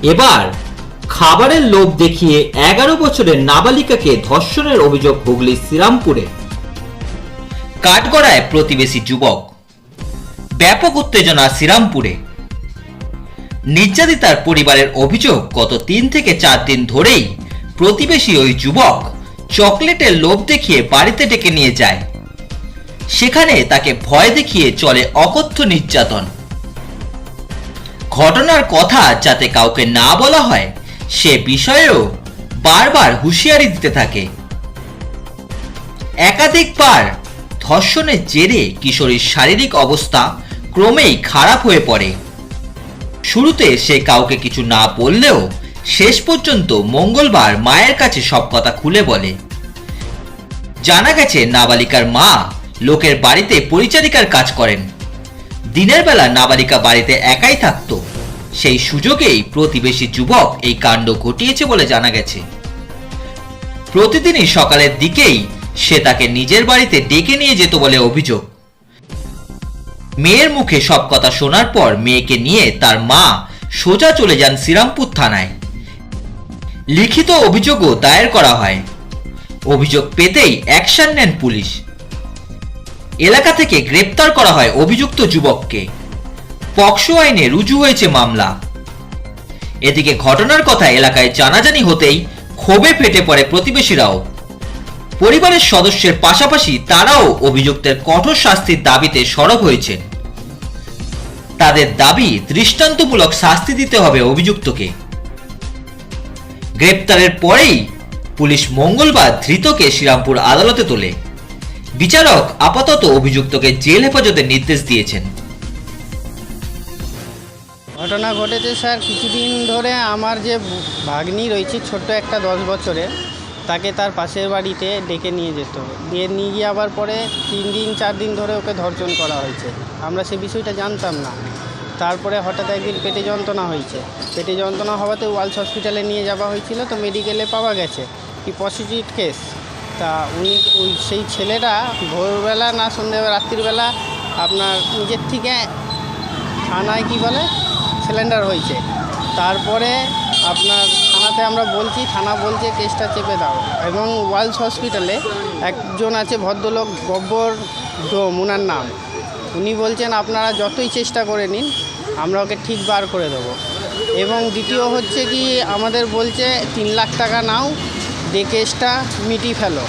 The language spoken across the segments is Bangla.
এবার খাবারের লোভ দেখিয়ে 11 বছরের নাবালিকাকে ধর্ষণের অভিযোগ হুগলির শ্রীরামপুরে। কাঠগড়ায় প্রতিবেশী যুবক, ব্যাপক উত্তেজনা শ্রীরামপুরে। নির্যাতিতার পরিবারের অভিযোগ, গত 3 থেকে 4 দিন ধরেই প্রতিবেশী ওই যুবক চকলেটের লোভ দেখিয়ে বাড়িতে ডেকে নিয়ে যায়। সেখানে তাকে ভয় দেখিয়ে চলে অকথ্য নির্যাতন। ঘটনার কথা যাতে কাউকে না বলা হয় সে বিষয়েও বারবার হুঁশিয়ারি দিতে থাকে। একাধিকবার ধর্ষণের জেরে কিশোরীর শারীরিক অবস্থা ক্রমেই খারাপ হয়ে পড়ে। শুরুতে সে কাউকে কিছু না বললেও শেষ পর্যন্ত মঙ্গলবার মায়ের কাছে সব কথা খুলে বলে। জানা গেছে নাবালিকার মা লোকের বাড়িতে পরিচারিকার কাজ করেন। দিনের বেলা নাবালিকা বাড়িতে একাই থাকতো। সেই সুযোগেই প্রতিবেশী যুবক এই কাণ্ড ঘটিয়েছে বলে জানা গেছে। প্রতিদিনই সকালের দিকেই সে তাকে নিজের বাড়িতে ডেকে নিয়ে যেত বলে অভিযোগ। মেয়ের মুখে সব কথা শোনার পর মেয়েকে নিয়ে তার মা সোজা চলে যান শ্রীরামপুর থানায়। লিখিত অভিযোগও দায়ের করা হয়। অভিযোগ পেতেই অ্যাকশন নেন পুলিশ। এলাকা থেকে গ্রেপ্তার করা হয় অভিযুক্ত যুবককে। পকসো আইনে রুজু হয়েছে মামলা। এদিকে ঘটনার কথা এলাকায় জানাজানি হতেই ক্ষোভে ফেটে পড়ে প্রতিবেশীরাও। পরিবারের সদস্যের পাশাপাশি তারাও অভিযুক্তের কঠোর শাস্তির দাবিতে সরব হয়েছেন। তাদের দাবি, দৃষ্টান্তমূলক শাস্তি দিতে হবে অভিযুক্তকে। গ্রেপ্তারের পরেই পুলিশ মঙ্গলবার ধৃতকে শ্রীরামপুর আদালতে তোলে। বিচারক আপাতত অভিযুক্তকে জেল হেফাজতের নির্দেশ দিয়েছেন। ঘটনা ঘটেছে স্যার, কিছুদিন ধরে আমার যে ভাগ্নি রয়েছে ছোট্ট একটা 10 বছরের, তাকে তার পাশের বাড়িতে ডেকে নিয়ে যেত। নিয়ে গিয়ে আবার পরে 3 দিন 4 দিন ধরে ওকে ধর্ষণ করা হয়েছে। আমরা সে বিষয়টা জানতাম না। তারপরে হঠাৎ একদিন পেটে যন্ত্রণা হয়েছে। পেটে যন্ত্রণা হওয়াতে ওয়ালস হসপিটালে নিয়ে যাওয়া হয়েছিল, তো মেডিকেলে পাওয়া গেছে কি পজিটিভ কেস। তা সেই ছেলেটা ভোরবেলা না সন্ধ্যেবেলা রাত্রিবেলা আপনার নিজের থেকে থানায় কি বলে সিলিন্ডার হয়েছে। তারপরে আপনার থানাতে আমরা বলছি, থানা বলছে কেসটা চেপে দাও। এবং ওয়ালস হসপিটালে একজন আছে ভদ্রলোক, গব্বর ডোম ওনার নাম, উনি বলছেন আপনারা যতই চেষ্টা করে নিন আমরা ওকে ঠিক বার করে দেবো। এবং দ্বিতীয় হচ্ছে কি আমাদের বলছে 3 লাখ টাকা নাও, দিয়ে কেসটা মিটিয়ে ফেলো।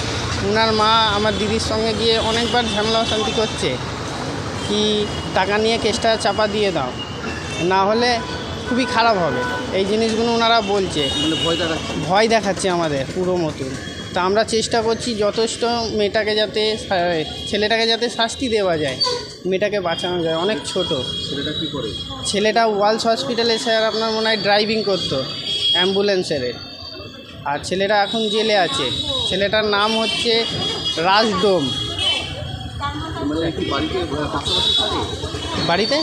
ওনার মা আমার দিদির সঙ্গে গিয়ে অনেকবার ঝামেলা অশান্তি করছে কি টাকা নিয়ে কেসটা চাপা দিয়ে দাও, না হলে খুবই খারাপ হবে। এই জিনিসগুলো ওনারা বলছে, মানে ভয় দেখাচ্ছে আমাদের পুরো মতন। তা আমরা চেষ্টা করছি যথেষ্ট মেয়েটাকে যাতে ছেলেটাকে যাতে শাস্তি দেওয়া যায়, মেয়েটাকে বাঁচানো যায়। অনেক ছোট ছেলেটা। কী করে? ছেলেটা ওয়ালস হসপিটালে স্যার আপনার মনে হয় ড্রাইভিং করতো অ্যাম্বুলেন্সের। আর ছেলেটা এখন জেলে আছে। ছেলেটার নাম হচ্ছে রাজডোম। বাড়িতে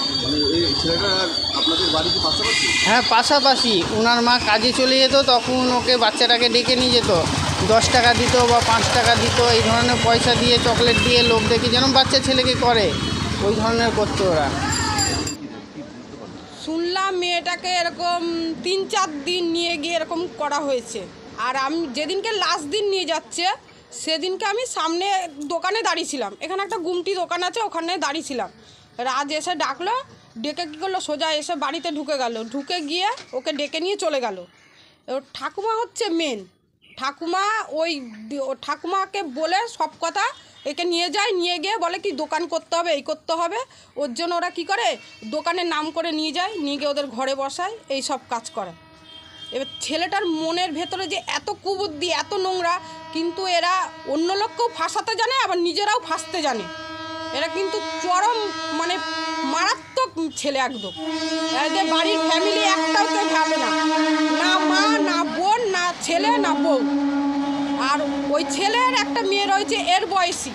হ্যাঁ পাশাপাশি। ওনার মা কাজে চলে যেত, তখন ওকে বাচ্চাটাকে ডেকে নিয়ে যেত। 10 টাকা দিত বা 5 টাকা দিত, এই ধরনের পয়সা দিয়ে চকলেট দিয়ে লোক দেখে যেন বাচ্চা ছেলেকে করে, ওই ধরনের করতো ওরা। শুনলাম মেয়েটাকে এরকম 3-4 দিন নিয়ে গিয়ে এরকম করা হয়েছে। আর আমি যেদিনকে লাস্ট দিন নিয়ে যাচ্ছে সেদিনকে আমি সামনে দোকানে দাঁড়িয়েছিলাম। এখানে একটা গুমটি দোকান আছে, ওখানে দাঁড়িয়েছিলাম। রাজ এসে ডাকলো, ডেকে কী করলো, সোজা এসে বাড়িতে ঢুকে গেল। ঢুকে গিয়ে ওকে ডেকে নিয়ে চলে গেল। ঠাকুমা হচ্ছে মেন ঠাকুমা। ওই ঠাকুমাকে বলে সব কথা একে নিয়ে যায়। নিয়ে গিয়ে বলে কি দোকান করতে হবে, এই করতে হবে। ওর জন্য ওরা কী করে, দোকানের নাম করে নিয়ে যায়, নিয়ে গিয়ে ওদের ঘরে বসায়, এই সব কাজ করে। এবার ছেলেটার মনের ভেতরে যে এত কুবুদ্ধি, এত নোংরা, কিন্তু এরা অন্য লোককেও ফাঁসাতে জানে, আবার নিজেরাও ফাঁসতে জানে। এরা কিন্তু চরম মানে মারাত্মক ছেলে একদম। এদের বাড়ির ফ্যামিলি একটাও কেউ ভালো না, না মা, না বোন, না ছেলে, না বউ। আর ওই ছেলের একটা মেয়ে রয়েছে এর বয়সী,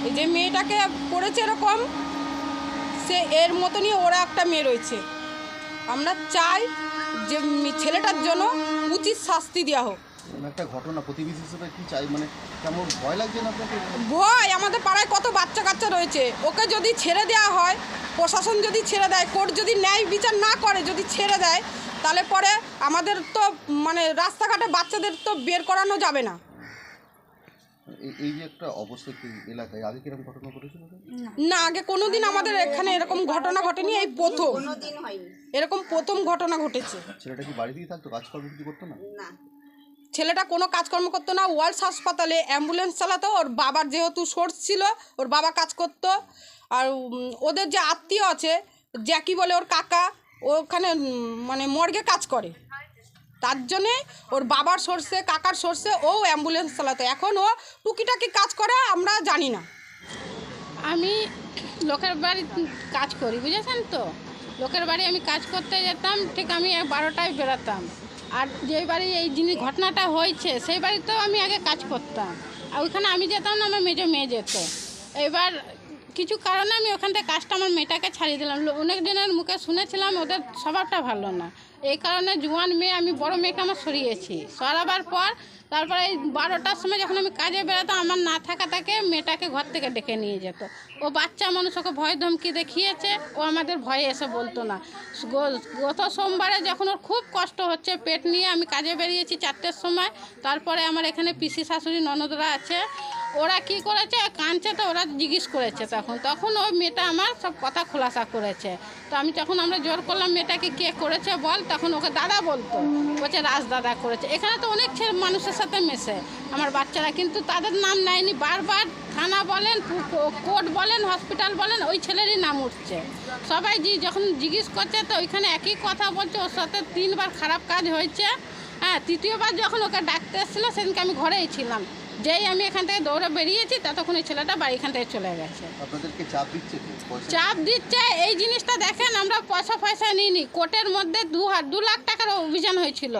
এই যে মেয়েটাকে করেছে এরকম, সে এর মতনই ওরা একটা মেয়ে রয়েছে। আমরা চাই যে ছেলেটার জন্য উচিত শাস্তি দেওয়া হোক। একটা ঘটনা প্রতিবেশী হিসেবে কি চাই, মানে কেমন ভয় লাগছে না আপনাকে? ভয়, আমাদের পাড়ায় কত বাচ্চা কাচ্চা রয়েছে। ওকে যদি ছেড়ে দেওয়া হয়, প্রশাসন যদি ছেড়ে দেয়, কোর্ট যদি ন্যায় বিচার না করে, যদি ছেড়ে দেয়, তাহলে পরে আমাদের তো মানে রাস্তাঘাটে বাচ্চাদের তো বের করানো যাবে না। এই যে একটা অবস্থা এলাকায় আগে কিরকম ঘটনা ঘটেছিল? না, আগে কোনোদিন আমাদের এখানে এরকম ঘটনা ঘটেনি, এই প্রথম এরকম প্রথম ঘটনা ঘটেছে। ছেলেটা কি বাড়িতেই থাকতো, কাজকর্ম কিছু করতো না? ছেলেটা কোনো কাজকর্ম করতো না, ওয়ার্ল্ড হাসপাতালে অ্যাম্বুলেন্স চালাতো। ওর বাবার যেহেতু সোর্স ছিল, ওর বাবা কাজ করতো। আর ওদের যে আত্মীয় আছে, জ্যাকি বলে ওর কাকা, ওখানে মানে মর্গে কাজ করে। তার জন্যে ওর বাবার সোর্সে, কাকার সোর্সে ও অ্যাম্বুলেন্স চালাতো। এখন ও টুকিটাকি কাজ করে, আমরা জানি না। আমি লোকের বাড়ি কাজ করি, বুঝেছেন তো। লোকের বাড়ি আমি কাজ করতে যেতাম, ঠিক আমি 12টায় বেরোতাম। আর যেই বাড়ি এই জিনিস ঘটনাটা হয়েছে সেই বাড়িতেও আমি আগে কাজ করতাম। আর ওইখানে আমি যেতাম না, আমার মেয়ে যেত। এবার কিছু কারণে আমি ওখান থেকে কাজটা আমার মেয়েটাকে ছাড়িয়ে দিলাম। অনেক দিনের মুখে শুনেছিলাম ওদের স্বভাবটা ভালো না, এই কারণে জোয়ান মেয়ে আমি বড় মেয়েকে আমার সরিয়েছি। সরাবার পর তারপরে এই 12টার সময় যখন আমি কাজে বেরোতাম, আমার না থাকাটাকে মেয়েটাকে ঘর থেকে ডেকে নিয়ে যেত। ও বাচ্চা মানুষ, ওকে ভয় ধমকি দেখিয়েছে, ও আমাদের ভয়ে এসে বলতো না। গত সোমবারে যখন ওর খুব কষ্ট হচ্ছে পেট নিয়ে, আমি কাজে বেরিয়েছি 4টের সময়। তারপরে আমার এখানে পিসি শাশুড়ি ননদরা আছে, ওরা কি করেছে, কাঁদছে, তো ওরা জিজ্ঞেস করেছে। তখন ওই মেয়েটা আমার সব কথা খোলাসা করেছে। তো আমি যখন আমরা জোর করলাম মেয়েটাকে কে করেছে বল, তখন ওকে দাদা বলতো, বলছে রাজ দাদা করেছে। এখানে তো অনেক ছেলে মানুষের সাথে মেশে আমার বাচ্চারা, কিন্তু তাদের নাম নেয়নি। বারবার থানা বলেন, কোর্ট বলেন, হসপিটাল বলেন, ওই ছেলেরই নাম উঠছে। সবাই যখন জিজ্ঞেস করছে তো ওইখানে একই কথা বলছে, ওর সাথে 3বার খারাপ কাজ হয়েছে। হ্যাঁ, 3য়বার যখন ওকে ডাকতে এসেছিলো সেদিনকে আমি ঘরেই ছিলাম। যেই আমি এখান থেকে দৌড়ে বেরিয়েছি ততক্ষণ এই ছেলেটা বাড়ি এখান থেকে চলে গেছে। আপনাদেরকে চাপ দিচ্ছে? চাপ দিচ্ছে। এই জিনিসটা দেখেন, আমরা পয়সা নিইনি। কোর্টের মধ্যে 2 লাখ টাকার অভিযান হয়েছিল।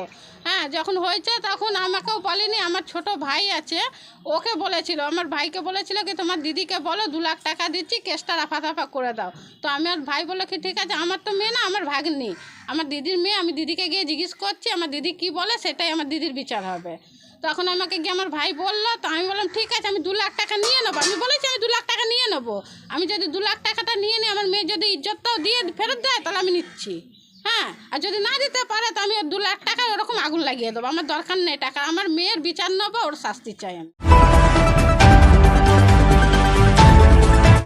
হ্যাঁ, যখন হয়েছে তখন আমাকেও বলেনি, আমার ছোট ভাই আছে, ওকে বলেছিল, আমার ভাইকে বলেছিল কি তোমার দিদিকে বলো 2 লাখ টাকা দিচ্ছি, কেসটা রাফা করে দাও। তো আমার ভাই বলে কি ঠিক আছে, আমার তো মেয়ে না, আমার ভাগ্নি, আমার দিদির মেয়ে, আমি দিদিকে গিয়ে জিজ্ঞেস করছি, আমার দিদি কি বলে সেটাই আমার দিদির বিচার হবে। তখন আমাকে গিয়ে আমার ভাই বললো, তো আমি বললাম ঠিক আছে, আমি 2 লাখ টাকা নিয়ে নেবো। আমি বলেছি আমি 2 লাখ টাকা নিয়ে নেবো। আমি যদি 2 লাখ টাকাটা নিয়ে নিই, আমার মেয়ে যদি ইজ্জতটাও দিয়ে ফেরত দেয়, তাহলে আমি নিচ্ছি। হ্যাঁ, আর যদি না দিতে পারে তো আমি 2 লাখ টাকা ওরকম আগুন লাগিয়ে দেবো। আমার দরকার নেই টাকা, আমার মেয়ের বিচার নেবো, ওর শাস্তি চাই আমি।